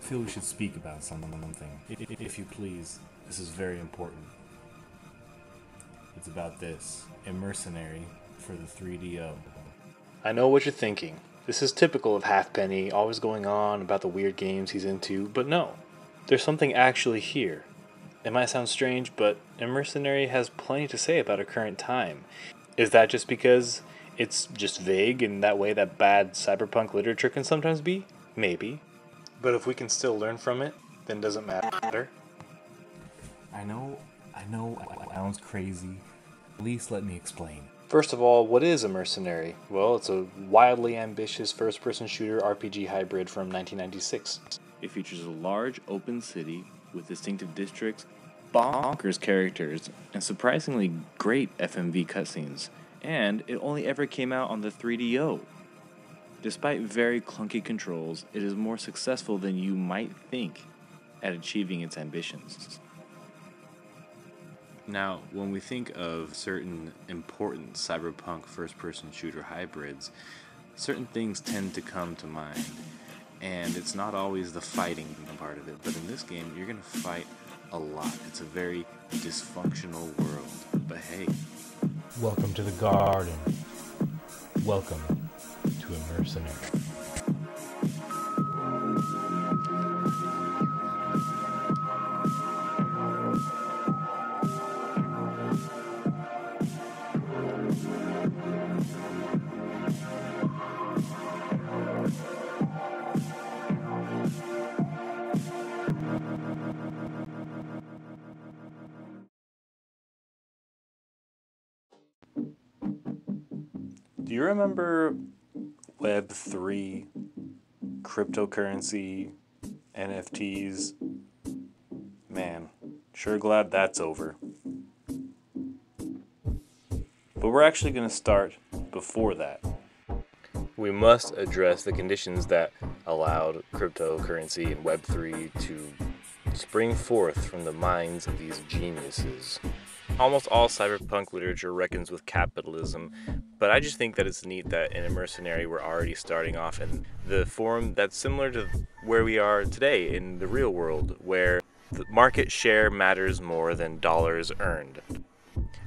feel we should speak about something. If you please, this is very important. It's about this Immercenary for the 3DO. I know what you're thinking. This is typical of Halfpenny, always going on about the weird games he's into, but no. There's something actually here. It might sound strange, but Immercenary has plenty to say about our current time. Is that just because it's just vague in that way that bad cyberpunk literature can sometimes be? Maybe. But if we can still learn from it, then does it matter? I know it sounds crazy. At least let me explain. First of all, what is Immercenary? Well, it's a wildly ambitious first-person shooter RPG hybrid from 1996. It features a large, open city with distinctive districts, bonkers characters, and surprisingly great FMV cutscenes. And it only ever came out on the 3DO. Despite very clunky controls, it is more successful than you might think at achieving its ambitions. Now, when we think of certain important cyberpunk first-person shooter hybrids, certain things tend to come to mind. And it's not always the fighting part of it, but in this game, you're going to fight a lot. It's a very dysfunctional world, but hey. Welcome to the garden. Welcome to Immercenary. Do you remember Web3, cryptocurrency, NFTs? Man, sure glad that's over. But we're actually going to start before that. We must address the conditions that allowed cryptocurrency and Web3 to spring forth from the minds of these geniuses. Almost all cyberpunk literature reckons with capitalism, but I just think that it's neat that in Immercenary we're already starting off in the form that's similar to where we are today in the real world, where the market share matters more than dollars earned.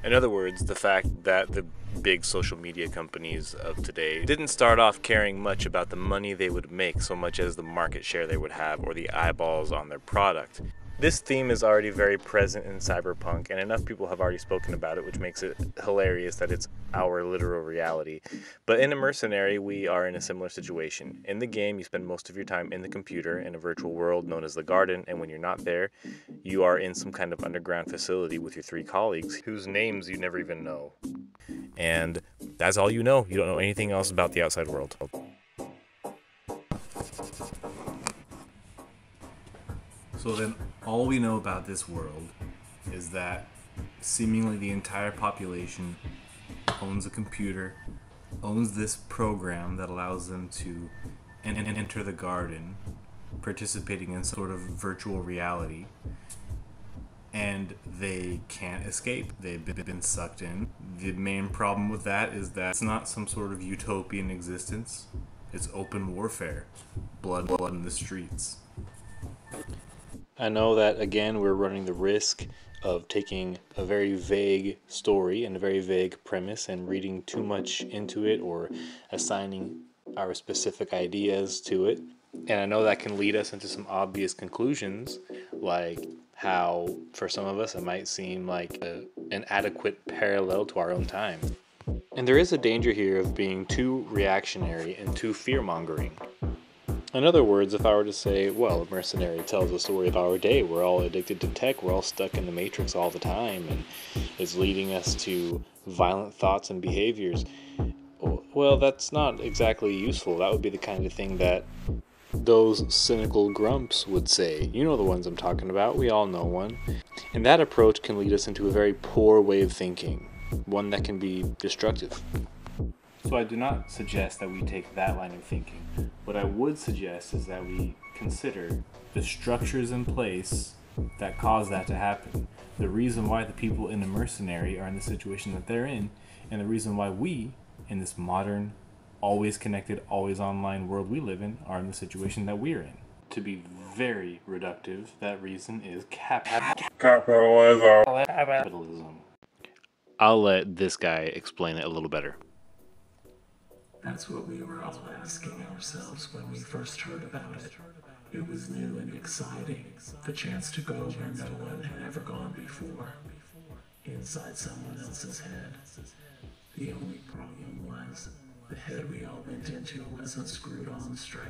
In other words, the fact that the big social media companies of today didn't start off caring much about the money they would make so much as the market share they would have or the eyeballs on their product. This theme is already very present in Cyberpunk, and enough people have already spoken about it, which makes it hilarious that it's our literal reality. But in Immercenary, we are in a similar situation. In the game, you spend most of your time in the computer in a virtual world known as the Garden, and when you're not there, you are in some kind of underground facility with your 3 colleagues, whose names you never even know. And that's all you know. You don't know anything else about the outside world. So then all we know about this world is that seemingly the entire population owns a computer, owns this program that allows them to enter the garden, participating in sort of virtual reality, and they can't escape. They've been sucked in. The main problem with that is that it's not some sort of utopian existence. It's open warfare, blood in the streets. I know that, again, we're running the risk of taking a very vague story and a very vague premise and reading too much into it or assigning our specific ideas to it. And I know that can lead us into some obvious conclusions, like how, for some of us, it might seem like an adequate parallel to our own time. And there is a danger here of being too reactionary and too fear-mongering. In other words, if I were to say, well, Immercenary tells the story of our day, we're all addicted to tech, we're all stuck in the matrix all the time, and it's leading us to violent thoughts and behaviors, well, that's not exactly useful. That would be the kind of thing that those cynical grumps would say. You know the ones I'm talking about, we all know one. And that approach can lead us into a very poor way of thinking, one that can be destructive. So I do not suggest that we take that line of thinking. What I would suggest is that we consider the structures in place that cause that to happen. The reason why the people in Immercenary are in the situation that they're in, and the reason why we, in this modern, always connected, always online world we live in, are in the situation that we're in. To be very reductive, that reason is capitalism. I'll let this guy explain it a little better. That's what we were all asking ourselves when we first heard about it. It was new and exciting, the chance to go where no one had ever gone before, inside someone else's head. The only problem was, the head we all went into wasn't screwed on straight.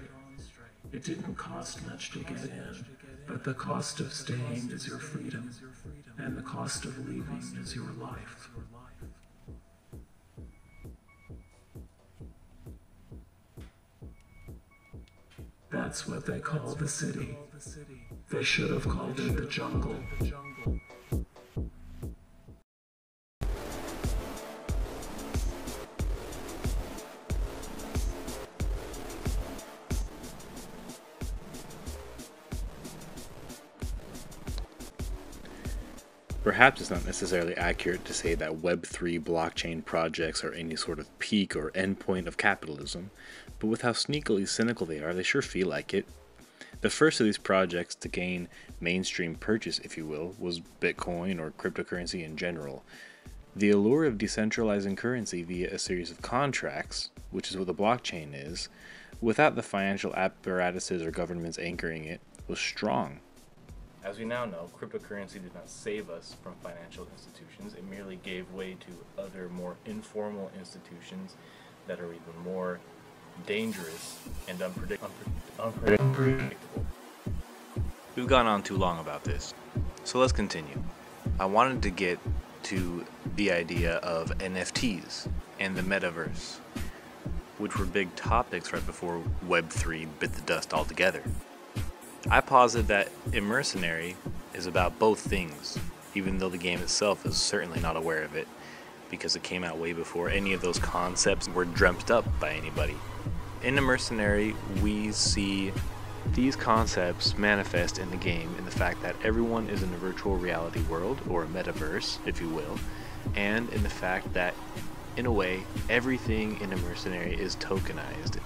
It didn't cost much to get in, but the cost of staying is your freedom, and the cost of leaving is your life. That's what they call the city. They should have called it the jungle. Perhaps it's not necessarily accurate to say that Web3 blockchain projects are any sort of peak or endpoint of capitalism, but with how sneakily cynical they are, they sure feel like it. The first of these projects to gain mainstream purchase, if you will, was Bitcoin or cryptocurrency in general. The allure of decentralizing currency via a series of contracts, which is what the blockchain is, without the financial apparatuses or governments anchoring it, was strong. As we now know, cryptocurrency did not save us from financial institutions. It merely gave way to other more informal institutions that are even more dangerous and unpredictable. We've gone on too long about this, so let's continue. I wanted to get to the idea of NFTs and the metaverse, which were big topics right before Web3 bit the dust altogether. I posit that Immercenary is about both things, even though the game itself is certainly not aware of it, because it came out way before any of those concepts were dreamt up by anybody. In Immercenary, we see these concepts manifest in the game in the fact that everyone is in a virtual reality world, or a metaverse, if you will, and in the fact that, in a way, everything in Immercenary is tokenized.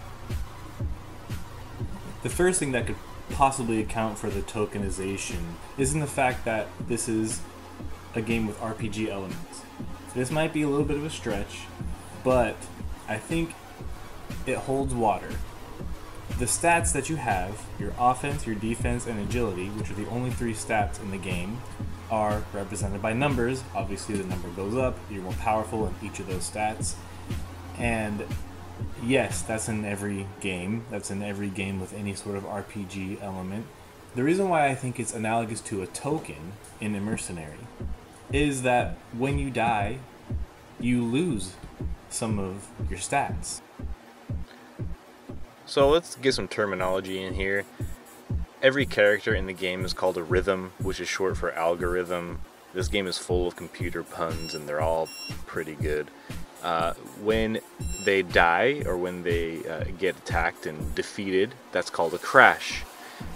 The first thing that could possibly account for the tokenization is in the fact that this is a game with RPG elements. This might be a little bit of a stretch, but I think it holds water. The stats that you have, your offense, your defense, and agility, which are the only three stats in the game, are represented by numbers. Obviously the number goes up, you're more powerful in each of those stats. And yes, that's in every game. That's in every game with any sort of RPG element. The reason why I think it's analogous to a token in Immercenary is that when you die, you lose some of your stats. So let's get some terminology in here. Every character in the game is called a rhythm, which is short for algorithm. This game is full of computer puns, and they're all pretty good. When they die, or when they get attacked and defeated, that's called a crash.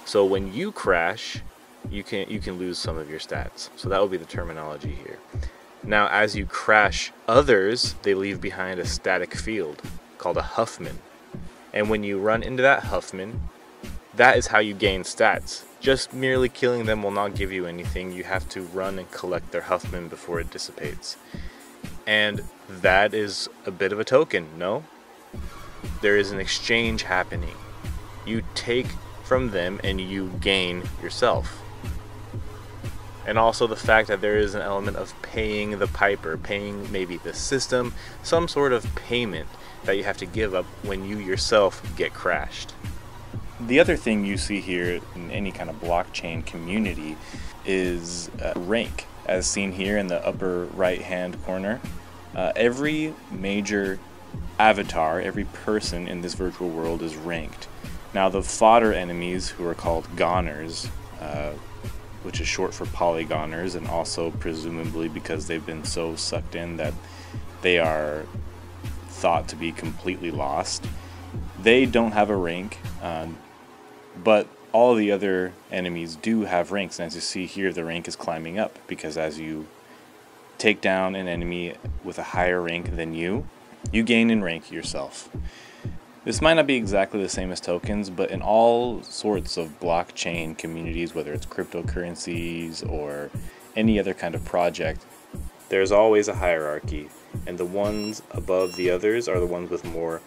So when you crash, you can lose some of your stats. So that would be the terminology here. Now, as you crash others, they leave behind a static field called a Huffman. And when you run into that Huffman, that is how you gain stats. Just merely killing them will not give you anything. You have to run and collect their Huffman before it dissipates. And that is a bit of a token, no? There is an exchange happening. You take from them and you gain yourself. And also the fact that there is an element of paying the piper, paying maybe the system, some sort of payment that you have to give up when you yourself get crashed. The other thing you see here in any kind of blockchain community is rank, as seen here in the upper right hand corner. Every major avatar, every person in this virtual world is ranked. Now the fodder enemies, who are called goners, which is short for polygoners, and also presumably because they've been so sucked in that they are thought to be completely lost, they don't have a rank, but all the other enemies do have ranks, and as you see here, the rank is climbing up, because as you take down an enemy with a higher rank than you gain in rank yourself. This might not be exactly the same as tokens, but in all sorts of blockchain communities, whether it's cryptocurrencies or any other kind of project, There's always a hierarchy, and the ones above the others are the ones with more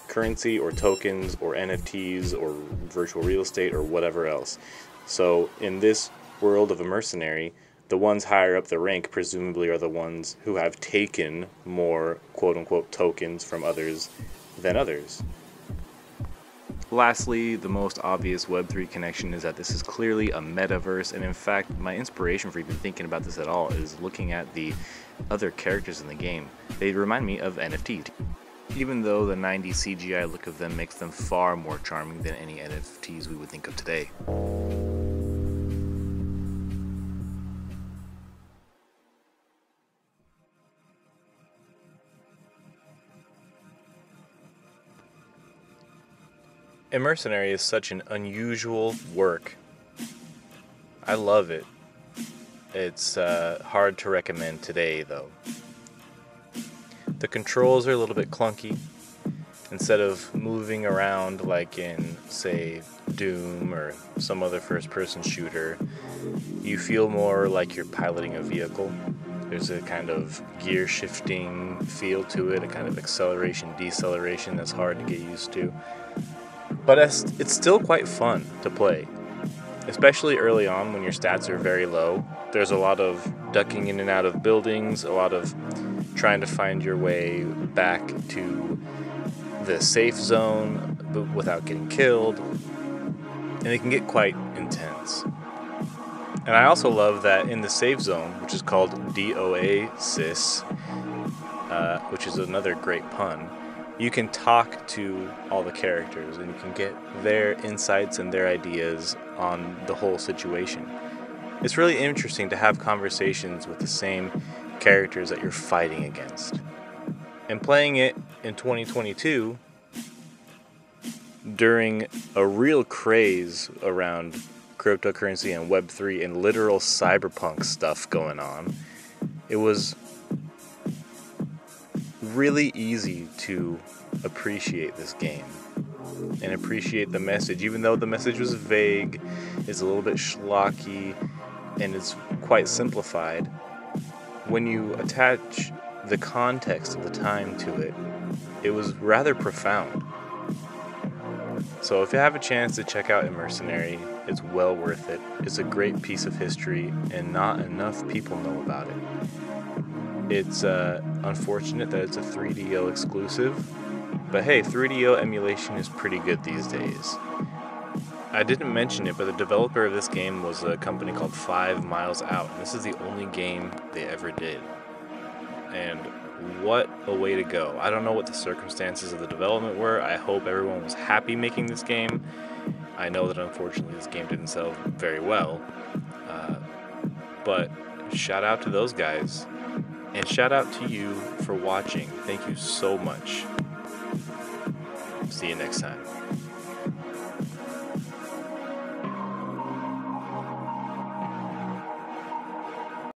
currency or tokens or NFTs or virtual real estate or whatever else. So in this world of Immercenary, the ones higher up the rank presumably are the ones who have taken more quote-unquote tokens from others than others. Lastly, the most obvious Web3 connection is that this is clearly a metaverse, and in fact, my inspiration for even thinking about this at all is looking at the other characters in the game. They remind me of NFTs. Even though the 90s CGI look of them makes them far more charming than any NFTs we would think of today. Immercenary is such an unusual work. I love it. It's hard to recommend today, though. The controls are a little bit clunky. Instead of moving around like in, say, Doom or some other first-person shooter, you feel more like you're piloting a vehicle. There's a kind of gear shifting feel to it, a kind of acceleration, deceleration that's hard to get used to. But it's still quite fun to play, especially early on when your stats are very low. There's a lot of ducking in and out of buildings, a lot of trying to find your way back to the safe zone but without getting killed, and it can get quite intense. And I also love that in the safe zone, which is called DOA-SIS, which is another great pun, you can talk to all the characters and you can get their insights and their ideas on the whole situation. It's really interesting to have conversations with the same characters that you're fighting against. And playing it in 2022, during a real craze around cryptocurrency and Web3 and literal cyberpunk stuff going on, it was really easy to appreciate this game and appreciate the message, even though the message was vague, is a little bit schlocky, and it's quite simplified. When you attach the context of the time to it, it was rather profound. So if you have a chance to check out Immercenary, it's well worth it. It's a great piece of history, and not enough people know about it. It's unfortunate that it's a 3DO exclusive, but hey, 3DO emulation is pretty good these days. I didn't mention it, but the developer of this game was a company called 5 Miles Out, and this is the only game they ever did. And what a way to go. I don't know what the circumstances of the development were. I hope everyone was happy making this game. I know that unfortunately this game didn't sell very well, but shout out to those guys. And shout out to you for watching. Thank you so much. See you next time.